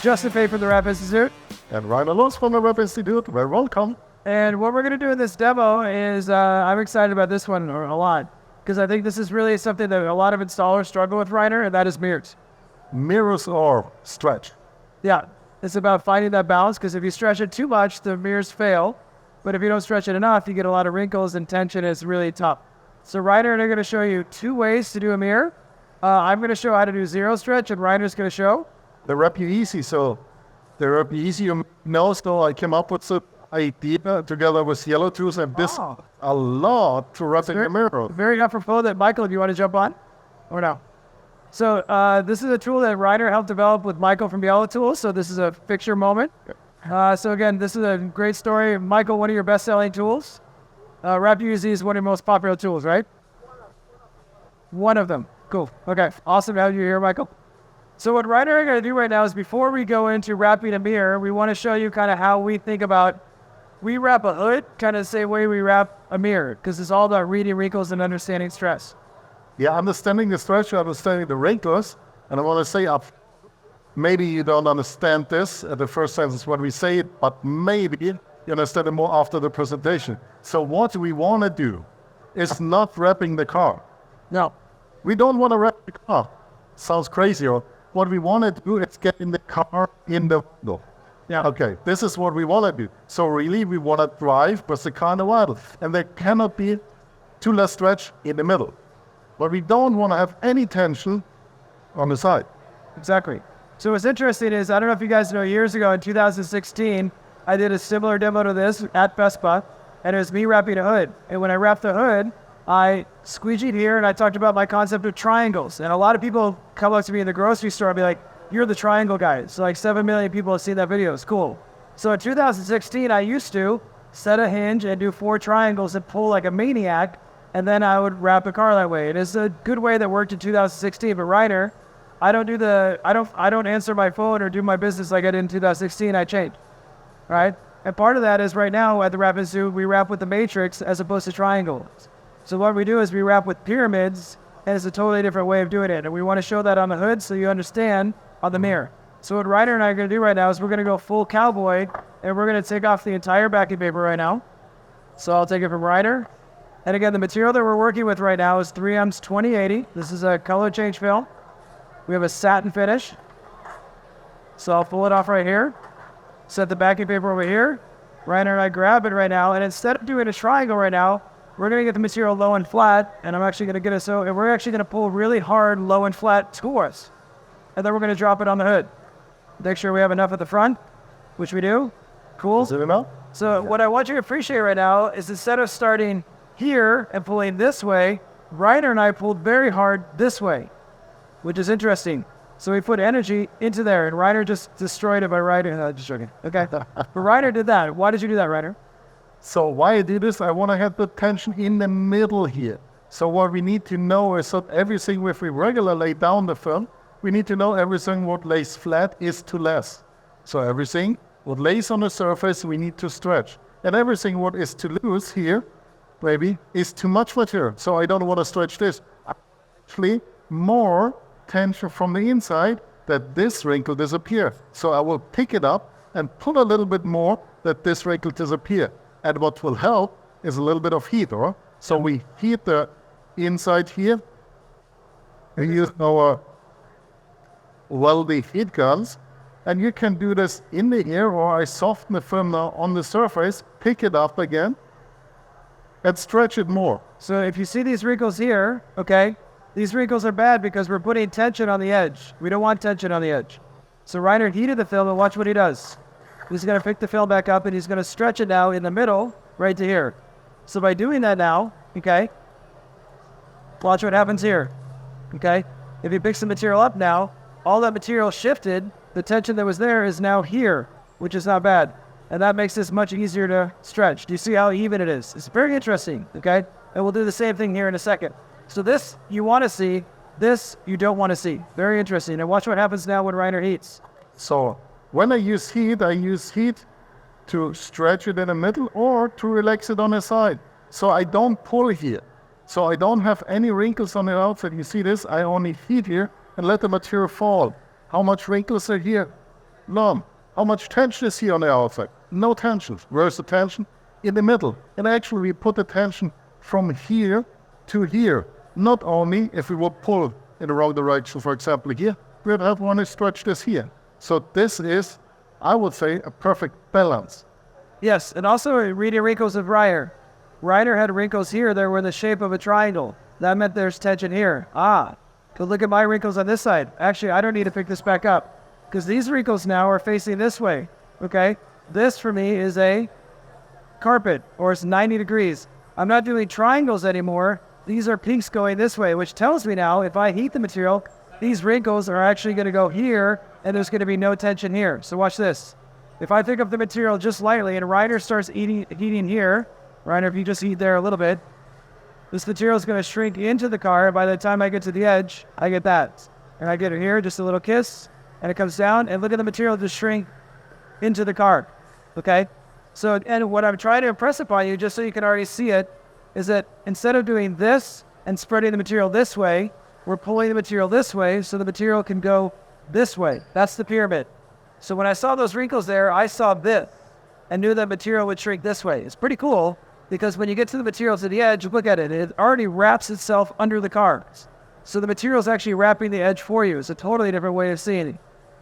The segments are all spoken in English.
Justin Pate from the Wrap Institute. And Rainer Lorz from the Wrap Institute. Very welcome. And what we're going to do in this demo is, I'm excited about this one a lot, because I think this is really something that a lot of installers struggle with, Rainer, and that is mirrors. Mirrors or stretch? Yeah, it's about finding that balance, because if you stretch it too much, the mirrors fail. But if you don't stretch it enough, you get a lot of wrinkles and tension. It's really tough. So Rainer and I are going to show you 2 ways to do a mirror. I'm going to show how to do zero stretch, and Rainer's going to show The Wrap You Easy. So the Wrap You Easy, so I came up with the idea together with Yellowtools, and this a lot to wrap in the mirror. Very apropos that, Michael, if you want to jump on, or no? So this is a tool that Rainer helped develop with Michael from Yellowtools. So this is a fixture moment. So again, this is a great story. Michael, one of your best-selling tools. Wrap You Easy is one of your most popular tools, right? One of them. Cool. Okay. Awesome to have you here, Michael. So what Rainer and I are going to do right now is, before we go into wrapping a mirror, we want to show you kind of how we think about, we wrap a hood kind of the same way we wrap a mirror, because it's all about reading wrinkles and understanding stress. Yeah, understanding the stretch, understanding the wrinkles. And I want to say maybe you don't understand this at the first sentence when we say it, but maybe you understand it more after the presentation. So what we want to do is not wrapping the car. No. We don't want to wrap the car. Sounds crazy. Or what we want to do is get in the car in the window. Yeah. Okay, this is what we want to do. So really, we want to drive with the car in the window. And there cannot be too less stretch in the middle. But we don't want to have any tension on the side. Exactly. So what's interesting is, I don't know if you guys know, years ago in 2016, I did a similar demo to this at FESPA, and it was me wrapping a hood. And when I wrapped the hood, I squeegeed here, and I talked about my concept of triangles. And a lot of people come up to me in the grocery store and be like, "You're the triangle guy." So like 7 million people have seen that video. It's cool. So in 2016, I used to set a hinge and do 4 triangles and pull like a maniac, and then I would wrap a car that way. And it's a good way that worked in 2016. But Rainer, I don't answer my phone or do my business like I did in 2016. I changed, right? And part of that is, right now at the Wrap Institute, we wrap with the matrix as opposed to triangles. So what we do is we wrap with pyramids, and it's a totally different way of doing it. And we want to show that on the hood so you understand on the mirror. So what Rainer and I are going to do right now is we're going to go full cowboy, and we're going to take off the entire backing paper right now. So I'll take it from Rainer. And again, the material that we're working with right now is 3M's 2080. This is a color change film. We have a satin finish. So I'll pull it off right here. Set the backing paper over here. Rainer and I grab it right now, and instead of doing a triangle right now, we're going to get the material low and flat, and I'm actually going to get it and we're actually going to pull really hard low and flat towards. And then we're going to drop it on the hood. Make sure we have enough at the front, which we do. Cool. Is it enough? So what I want you to appreciate right now is, instead of starting here and pulling this way, Rainer and I pulled very hard this way, which is interesting. So we put energy into there, and Rainer just destroyed it by writing. Just joking. Okay. But Rainer did that. Why did you do that, Rainer? So why I do this, I want to have the tension in the middle here. So what we need to know is that everything, if we regularly lay down the film, we need to know everything what lays flat is too less. So everything what lays on the surface, we need to stretch. And everything what is too loose here, maybe, is too much material. So I don't want to stretch this. Actually, more tension from the inside that this wrinkle disappears. So I will pick it up and pull a little bit more that this wrinkle disappear. And what will help is a little bit of heat, or so we heat the inside here. We use our welding heat guns, and you can do this in the air, or I soften the film now on the surface, pick it up again, and stretch it more. So if you see these wrinkles here, okay, these wrinkles are bad because we're putting tension on the edge. We don't want tension on the edge. So Rainer heated the film, and watch what he does. He's going to pick the film back up, and he's going to stretch it now in the middle, right to here. So by doing that now, okay, watch what happens here, okay? If he picks the material up now, all that material shifted, the tension that was there is now here, which is not bad. And that makes this much easier to stretch. Do you see how even it is? It's very interesting, okay? And we'll do the same thing here in a second. So this you want to see, this you don't want to see. Very interesting. And watch what happens now when Rainer heats. So when I use heat to stretch it in the middle or to relax it on the side. So I don't pull here. So I don't have any wrinkles on the outside. You see this? I only heat here and let the material fall. How much wrinkles are here? None. How much tension is here on the outside? No tension. Where's the tension? In the middle. And actually we put the tension from here to here. Not only if we would pull in the wrong direction, for example here, we would have one to stretch this here. So this is, I would say, a perfect balance. Yes, and also reading wrinkles of Rainer. Rainer had wrinkles here that were in the shape of a triangle. That meant there's tension here. But look at my wrinkles on this side. Actually, I don't need to pick this back up because these wrinkles now are facing this way, okay? This for me is a carpet, or it's 90 degrees. I'm not doing triangles anymore. These are peaks going this way, which tells me now if I heat the material, these wrinkles are actually going to go here and there's going to be no tension here. So watch this. If I pick up the material just lightly and Rainer starts heating here, Rainer, if you just heat there a little bit, this material is going to shrink into the car. And by the time I get to the edge, I get that. And I get it here, just a little kiss, and it comes down. And look at the material just shrink into the car. Okay? So, and what I'm trying to impress upon you, just so you can already see it, is that instead of doing this and spreading the material this way, we're pulling the material this way so the material can go this way. That's the pyramid. So when I saw those wrinkles there, I saw this and knew that material would shrink this way. It's pretty cool because when you get to the material to the edge, look at it. It already wraps itself under the cars. So the material is actually wrapping the edge for you. It's a totally different way of seeing it.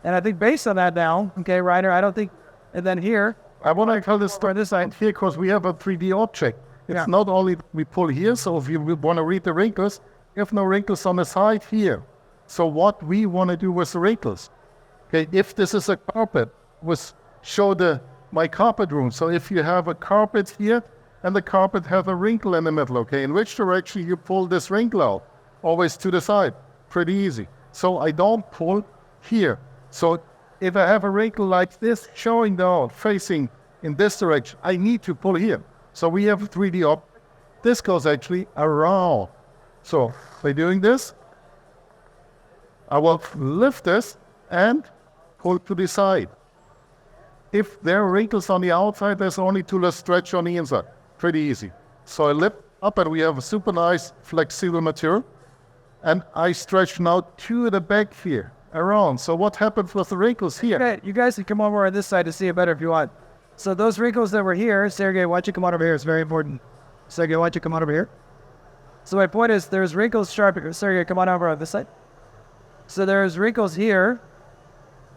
And I think based on that now, okay, Rainer, I don't think, and then here. I want to tell this story this side here because we have a 3D object. It's not only we pull here, so if you want to read the wrinkles, you have no wrinkles on the side here. So what we want to do with the wrinkles. Okay, if this is a carpet, show my carpet room. So if you have a carpet here and the carpet has a wrinkle in the middle, okay, in which direction you pull this wrinkle out? Always to the side, pretty easy. So I don't pull here. So if I have a wrinkle like this showing down, facing in this direction, I need to pull here. So we have a 3D object. This goes actually around. So by doing this, I will lift this and pull to the side. If there are wrinkles on the outside, there's only to less stretch on the inside. Pretty easy. So I lift up and we have a super nice flexible material. And I stretch now to the back here, around. So what happens with the wrinkles here? Okay, you guys can come over on this side to see it better if you want. So those wrinkles that were here, Sergey, why don't you come on over here? It's very important. Sergey, why don't you come on over here? So my point is there's wrinkles sharp. Sergey, come on over on this side. So there's wrinkles here.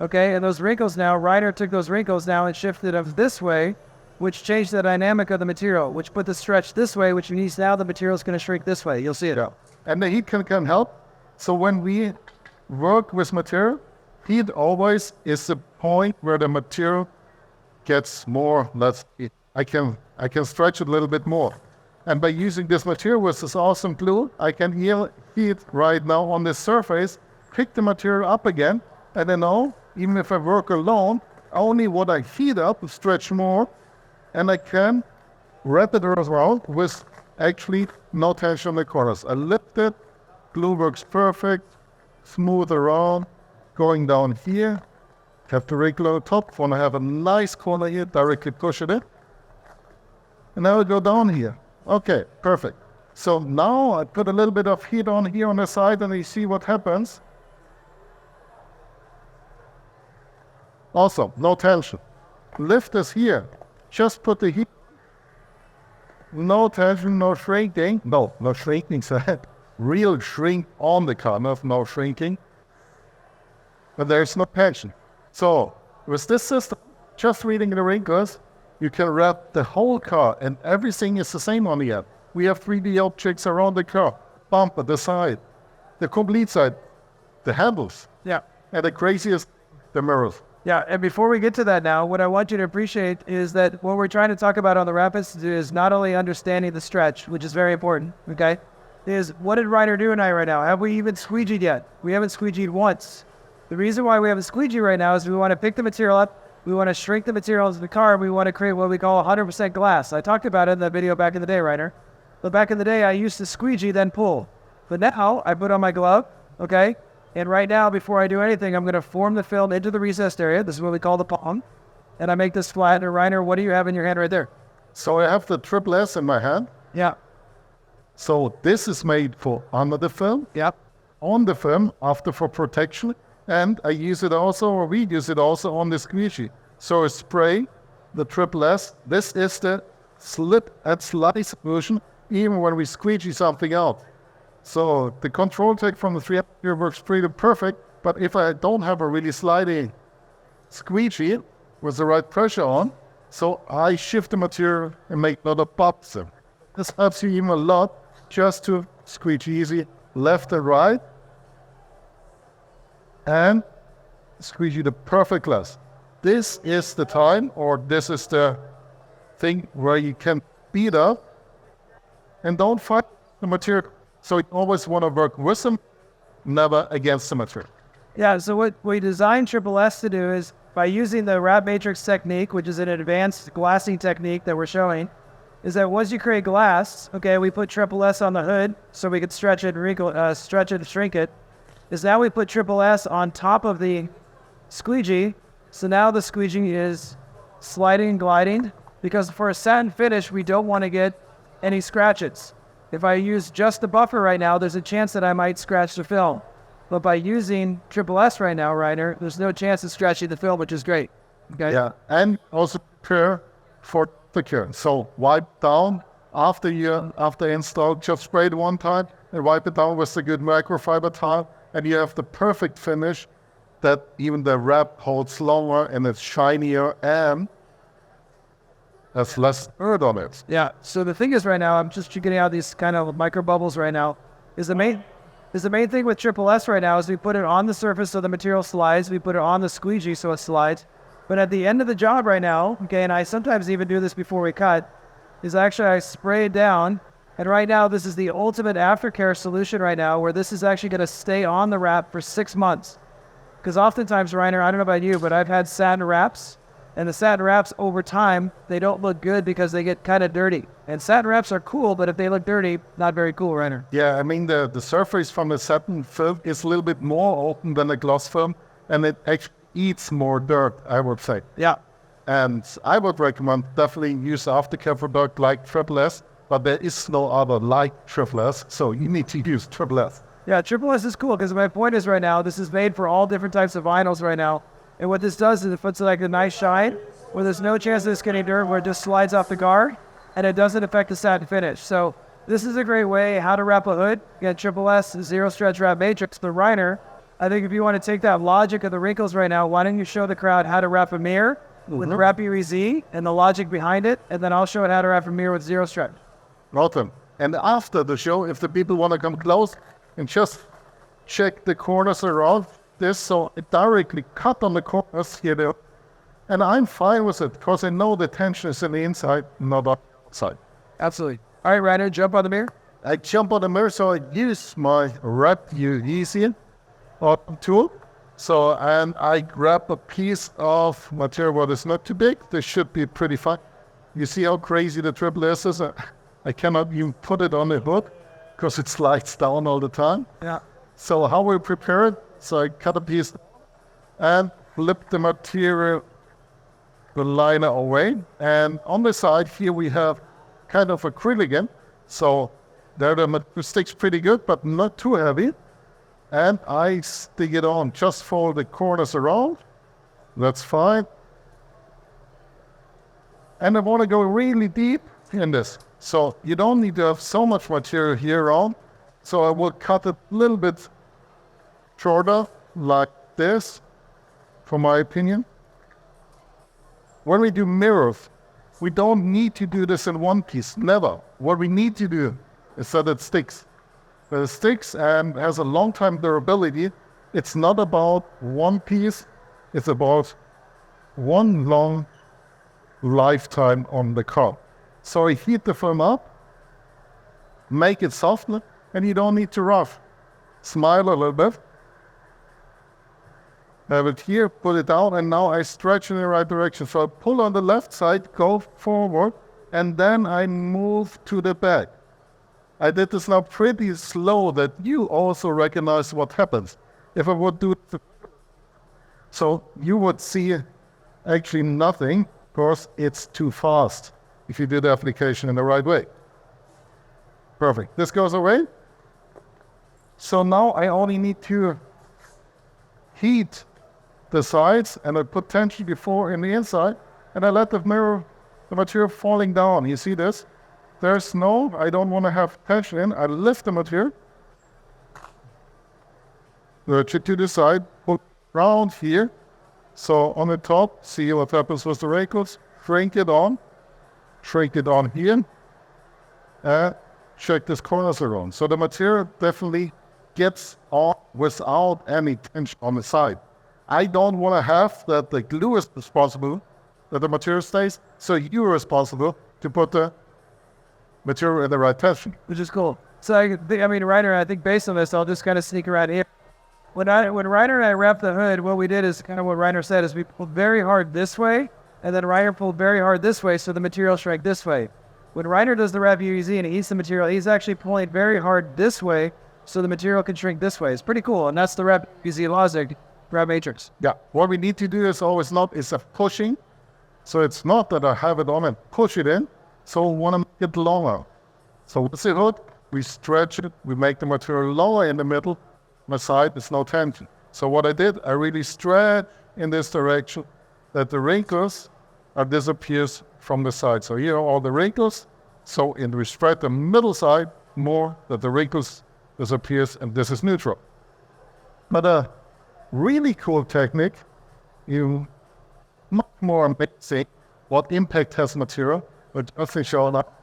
Okay, and those wrinkles now, Rainer took those wrinkles now and shifted them this way, which changed the dynamic of the material, which put the stretch this way, which means now the material is going to shrink this way. You'll see it. Yeah. And the heat can help. So when we work with material, heat always is the point where the material gets more, I can stretch it a little bit more. And by using this material with this awesome glue, I can heat right now on this surface, pick the material up again, and then now, even if I work alone, only what I heat up, stretch more, and I can wrap it around with actually no tension on the corners. I lift it, glue works perfect, smooth around, going down here, have the wrinkle on the top, want to have a nice corner here, directly push it in. And now I go down here. Okay, perfect. So now I put a little bit of heat on here on the side and you see what happens. Awesome, no tension. Lift this here. Just put the heat. No tension, no shrinking. No shrinking, so real shrink on the car, no shrinking. But there's no tension. So with this system, just reading the wrinkles, you can wrap the whole car and everything is the same on the end. We have 3D objects around the car, bumper, the side, the complete side, the handles. Yeah. And the craziest, the mirrors. Yeah, and before we get to that now, what I want you to appreciate is that what we're trying to talk about on the Rapids is not only understanding the stretch, which is very important, okay, is what did Rainer do and I right now? Have we even squeegeed yet? We haven't squeegeed once. The reason why we haven't squeegeed right now is we want to pick the material up, we want to shrink the material into the car, and we want to create what we call 100% glass. I talked about it in that video back in the day, Rainer. But back in the day, I used to squeegee, then pull. But now, I put on my glove, okay? And right now, before I do anything, I'm going to form the film into the recessed area. This is what we call the palm. And I make this flat. And Rainer, what do you have in your hand right there? So I have the triple S in my hand. Yeah. So this is made for under the film. Yep. On the film, after for protection. And I use it also, or we use it also on the squeegee. So a spray, the triple S, this is the slip and slide solution, even when we squeegee something out. So the control tech from the 3M here works pretty perfect, but if I don't have a really sliding squeegee with the right pressure on, so I shift the material and make a lot of pops. This helps you even a lot just to squeegee easy left and right and squeegee the perfect glass. This is the time, or this is the thing where you can beat up and don't fight the material. So you always want to work with them, never against the material. Yeah, so what we designed Triple S to do is by using the wrap matrix technique, which is an advanced glassing technique that we're showing, is that once you create glass, okay, we put Triple S on the hood so we could stretch it, stretch it, shrink it. Is now we put Triple S on top of the squeegee. So now the squeegee is sliding and gliding, because for a satin finish, we don't want to get any scratches. If I use just the buffer right now, there's a chance that I might scratch the film. But by using Triple S right now, Rainer, there's no chance of scratching the film, which is great. Okay. Yeah, and also prepare for the cure. So wipe down after install, just spray it one time and wipe it down with a good microfiber towel, and you have the perfect finish that even the wrap holds longer and it's shinier and has less dirt on it. Yeah, so the thing is right now, I'm just getting out these kind of micro bubbles right now, is the main thing with Triple S right now is we put it on the surface so the material slides, we put it on the squeegee so it slides, but at the end of the job right now, okay, and I sometimes even do this before we cut, is actually I spray it down, and right now this is the ultimate aftercare solution right now, where this is actually going to stay on the wrap for 6 months. Because oftentimes, Rainer, I don't know about you, but I've had satin wraps, and the satin wraps over time, they don't look good because they get kind of dirty. And satin wraps are cool, but if they look dirty, not very cool, Rainer. Yeah, I mean, the surface from the satin film is a little bit more open than the gloss film, and it actually eats more dirt, I would say. Yeah. And I would recommend definitely use aftercare product like Triple S, but there is no other like Triple S, so you need to use Triple S. Yeah, Triple S is cool, because my point is right now, this is made for all different types of vinyls right now. And what this does is it puts like a nice shine where there's no chance of this getting dirt, where it just slides off the guard and it doesn't affect the satin finish. So this is a great way how to wrap a hood. Again, Triple S, zero stretch wrap matrix. The Rainer, I think if you want to take that logic of the wrinkles right now, why don't you show the crowd how to wrap a mirror with Wrap-Erie Z and the logic behind it, and then I'll show it how to wrap a mirror with zero stretch. Welcome. And after the show, if the people want to come close and just check the corners around this, so it directly cut on the corners here, and I'm fine with it because I know the tension is in the inside, not on the outside. Absolutely. All right, Rainer, jump on the mirror. I jump on the mirror, so I use my Wrap-Erie tool. So, and I grab a piece of material that is not too big. This should be pretty fine. You see how crazy the Triple S is? I cannot even put it on the hood because it slides down all the time. Yeah. So how we prepare it? So I cut a piece and flip the material, the liner away. And on the side here we have kind of acrylic again. So there the material sticks pretty good, but not too heavy. And I stick it on, just fold the corners around. That's fine. And I want to go really deep in this. So you don't need to have so much material here on. So I will cut it a little bit shorter, like this, for my opinion. When we do mirrors, we don't need to do this in one piece, never. What we need to do is that it sticks. That it sticks and has a long time durability. It's not about one piece, it's about one long lifetime on the car. So I heat the film up, make it softer, and you don't need to rough. Smile a little bit. Have it here, put it down, and now I stretch in the right direction. So I pull on the left side, go forward, and then I move to the back. I did this now pretty slow that you also recognize what happens. If I would do it, so you would see actually nothing, because it's too fast if you do the application in the right way. Perfect. This goes away. So now I only need to heat the sides, and I put tension before in the inside, and I let the material falling down. You see this? There's no, I don't want to have tension in. I lift the material, lurch it to the side, put round here. So on the top, see what happens with the wrinkles. Shrink it on here, and check these corners around. So the material definitely gets on without any tension on the side. I don't want to have that the glue is responsible, that the material stays, so you're responsible to put the material in the right tension. Which is cool. So I mean, Rainer, I think based on this, I'll just kind of sneak around here. When Rainer and I wrapped the hood, what we did is kind of what Rainer said, is we pulled very hard this way, and then Rainer pulled very hard this way, so the material shrank this way. When Rainer does the wrap UZ and he heats the material, he's actually pulling very hard this way, so the material can shrink this way. It's pretty cool, and that's the wrap UZ logic, wrap matrix. Yeah, what we need to do is always is a pushing. So it's not that I have it on and push it in, so I want to make it longer. So with the hood, we stretch it, we make the material lower in the middle, my side, there's no tension. So what I did, I really stretch in this direction that the wrinkles disappears from the side. So here are all the wrinkles. So we spread the middle side more, that the wrinkles disappears, and this is neutral. But a really cool technique, much more amazing what impact has material, but nothing showing up.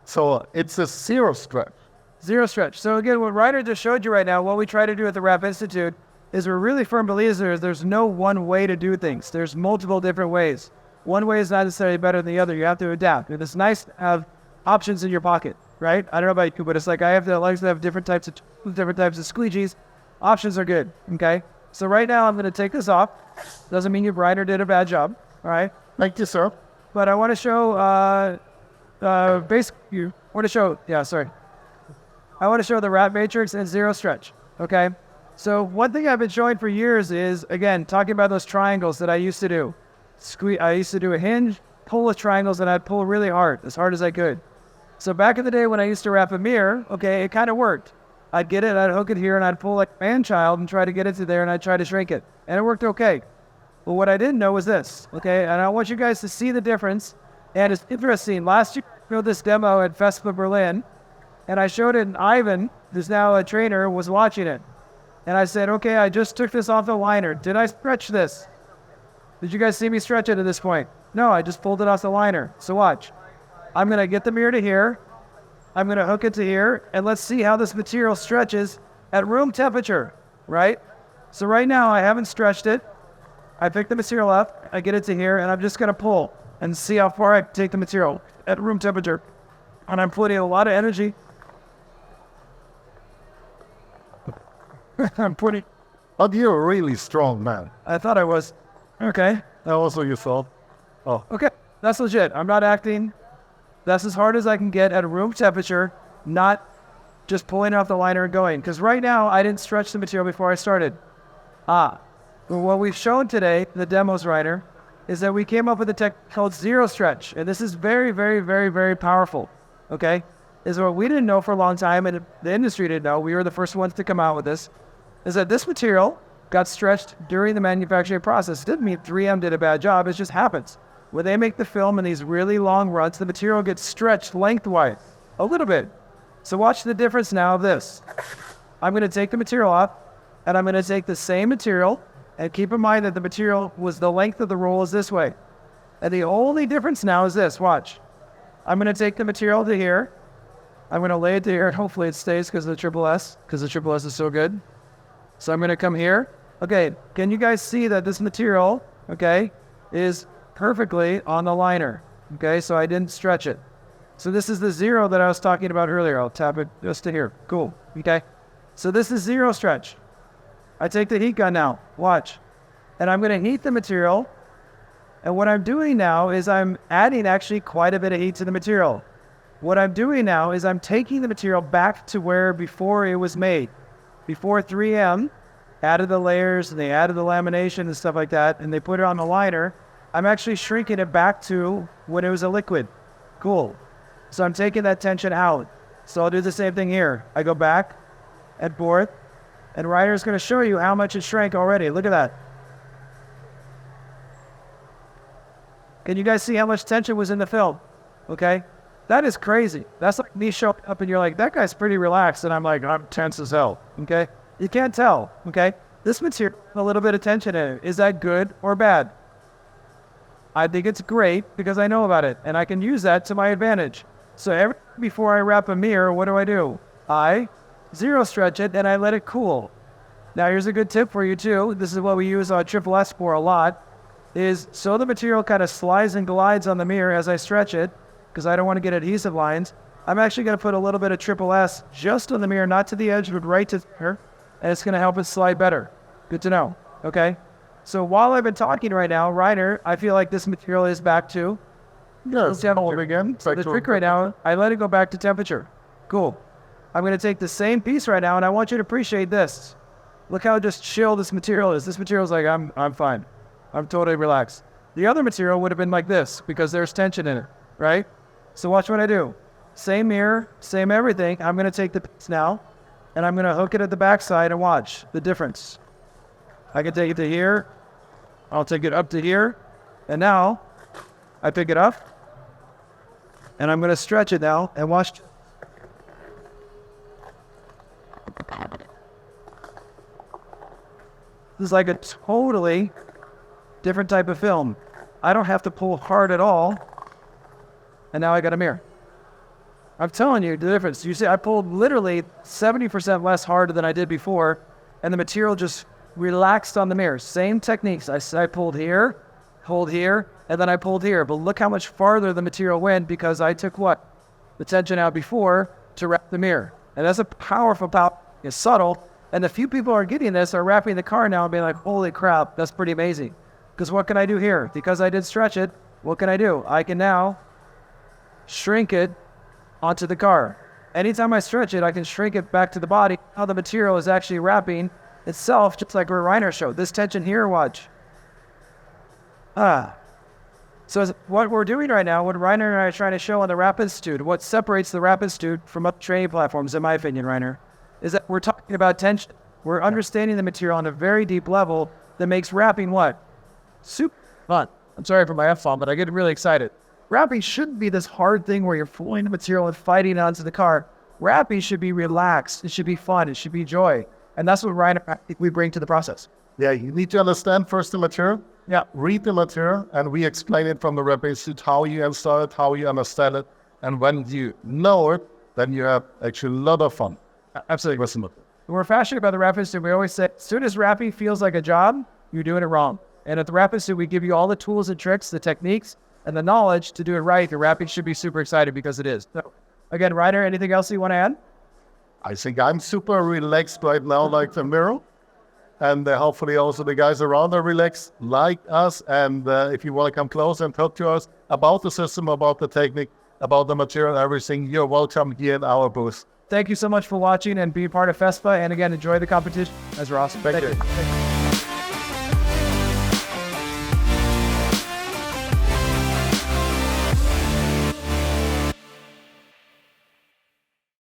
So it's a zero stretch. Zero stretch. So again, what Rainer just showed you right now, what we try to do at the Wrap Institute is we're really firm believers there's no one way to do things. There's multiple different ways. One way is not necessarily better than the other. You have to adapt. And it's nice to have options in your pocket, right? I don't know about you, but it's like I like to have different types of squeegees. Options are good, okay? So right now I'm going to take this off. Doesn't mean Rainer did a bad job, all right? Thank you, sir. But I want to show, I want to show the wrap matrix and zero stretch, okay? So one thing I've been showing for years is, again, talking about those triangles that I used to do. I used to do a hinge, pull with triangles, and I'd pull really hard as I could. So back in the day when I used to wrap a mirror, okay, it kind of worked. I'd get it, I'd hook it here, and I'd pull like a man-child and try to get it to there, and I'd try to shrink it. And it worked okay. But what I didn't know was this, okay? And I want you guys to see the difference. And it's interesting. Last year, I showed this demo at FESPA Berlin, and I showed it, and Ivan, who's now a trainer, was watching it. And I said, okay, I just took this off the liner. Did I stretch this? Did you guys see me stretch it at this point? No, I just pulled it off the liner. So watch. I'm going to get the mirror to here. I'm going to hook it to here. And let's see how this material stretches at room temperature, right? So right now, I haven't stretched it. I pick the material up. I get it to here. And I'm just going to pull and see how far I can take the material at room temperature. And I'm putting a lot of energy. But you're a really strong man. I thought I was. Okay. Also you thought. Oh. Okay. That's legit. I'm not acting. That's as hard as I can get at room temperature, not just pulling off the liner and going. Because right now, I didn't stretch the material before I started. But what we've shown today, the demos writer, is that we came up with a tech called zero stretch. And this is very, very, very, very powerful. Okay? Is what we didn't know for a long time, and the industry didn't know. We were the first ones to come out with this. Is that this material got stretched during the manufacturing process. It didn't mean 3M did a bad job. It just happens. When they make the film in these really long runs, the material gets stretched lengthwise a little bit. So watch the difference now of this. I'm going to take the material off, and I'm going to take the same material, and keep in mind that the material was the length of the roll is this way. And the only difference now is this. Watch. I'm going to take the material to here. I'm going to lay it to here, and hopefully it stays because of the triple S is so good. So I'm going to come here. Okay, can you guys see that this material, okay, is perfectly on the liner? Okay, so I didn't stretch it. So this is the zero that I was talking about earlier. I'll tap it just to here. Cool, okay? So this is zero stretch. I take the heat gun now, watch. And I'm going to heat the material. And what I'm doing now is I'm adding actually quite a bit of heat to the material. What I'm doing now is I'm taking the material back to where before it was made. Before 3M added the layers and they added the lamination and stuff like that, and they put it on the liner, I'm actually shrinking it back to when it was a liquid. Cool. So I'm taking that tension out. So I'll do the same thing here. I go back and forth, And Reiner's going to show you how much it shrank already. Look at that. Can you guys see how much tension was in the film? Okay? That is crazy. That's like me showing up and you're like, that guy's pretty relaxed. And I'm like, I'm tense as hell. Okay? You can't tell. Okay? This material has a little bit of tension in it. Is that good or bad? I think it's great because I know about it and I can use that to my advantage. So before I wrap a mirror, what do? I zero stretch it and I let it cool. Now here's a good tip for you too. This is what we use on Triple S for a lot. Is so the material kind of slides and glides on the mirror as I stretch it, because I don't want to get adhesive lines. I'm actually going to put a little bit of Triple S just on the mirror, not to the edge, but right to there, and it's going to help it slide better. Good to know. Okay? So while I've been talking right now, Rainer, I feel like this material is back to temperature again. So the trick right now, I let it go back to temperature. Cool. I'm going to take the same piece right now, and I want you to appreciate this. Look how just chill this material is. This material is like, I'm fine. I'm totally relaxed. The other material would have been like this because there's tension in it, right? So watch what I do. Same mirror, same everything. I'm going to take the piece now and I'm going to hook it at the backside and watch the difference. I can take it to here. I'll take it up to here. And now I pick it up and I'm going to stretch it now and watch. This is like a totally different type of film. I don't have to pull hard at all. And now I got a mirror. I'm telling you the difference. You see, I pulled literally 70% less hard than I did before, and the material just relaxed on the mirror. Same techniques. I pulled here, and then I pulled here. But look how much farther the material went because I took what? The tension out before to wrap the mirror. And that's a powerful power. It's subtle. And the few people who are getting this are wrapping the car now and being like, holy crap, that's pretty amazing. Because what can I do here? Because I did stretch it, what can I do? I can now shrink it onto the car. Anytime I stretch it, I can shrink it back to the body. Now the material is actually wrapping itself, just like what Rainer showed. This tension here, watch. So what we're doing right now, what Rainer and I are trying to show on the Wrap Institute, what separates the Wrap Institute from other training platforms, in my opinion, Rainer, is that we're talking about tension. We're understanding the material on a very deep level that makes wrapping what? Super fun. I'm sorry for my F-bomb, but I get really excited. Wrapping shouldn't be this hard thing where you're pulling the material and fighting it onto the car. Wrapping should be relaxed. It should be fun. It should be joy. And that's what Rainer, we bring to the process. Yeah, you need to understand first the material. Yeah. Read the material, and we explain it from the Wrap Institute, how you install it, how you understand it. And when you know it, then you have actually a lot of fun. Absolutely. We're passionate about the Wrap Institute. We always say, as soon as wrapping feels like a job, you're doing it wrong. And at the Wrap Institute, we give you all the tools and tricks, the techniques, and the knowledge to do it right. The wrapping should be super excited because it is. So, again, Rainer, anything else you want to add? I think I'm super relaxed right now, like the mirror. And hopefully also the guys around are relaxed like us. And if you want to come close and talk to us about the system, about the technique, about the material, everything, you're welcome here in our booth. Thank you so much for watching and being part of FESPA. And again, enjoy the competition. That's awesome. Thank you.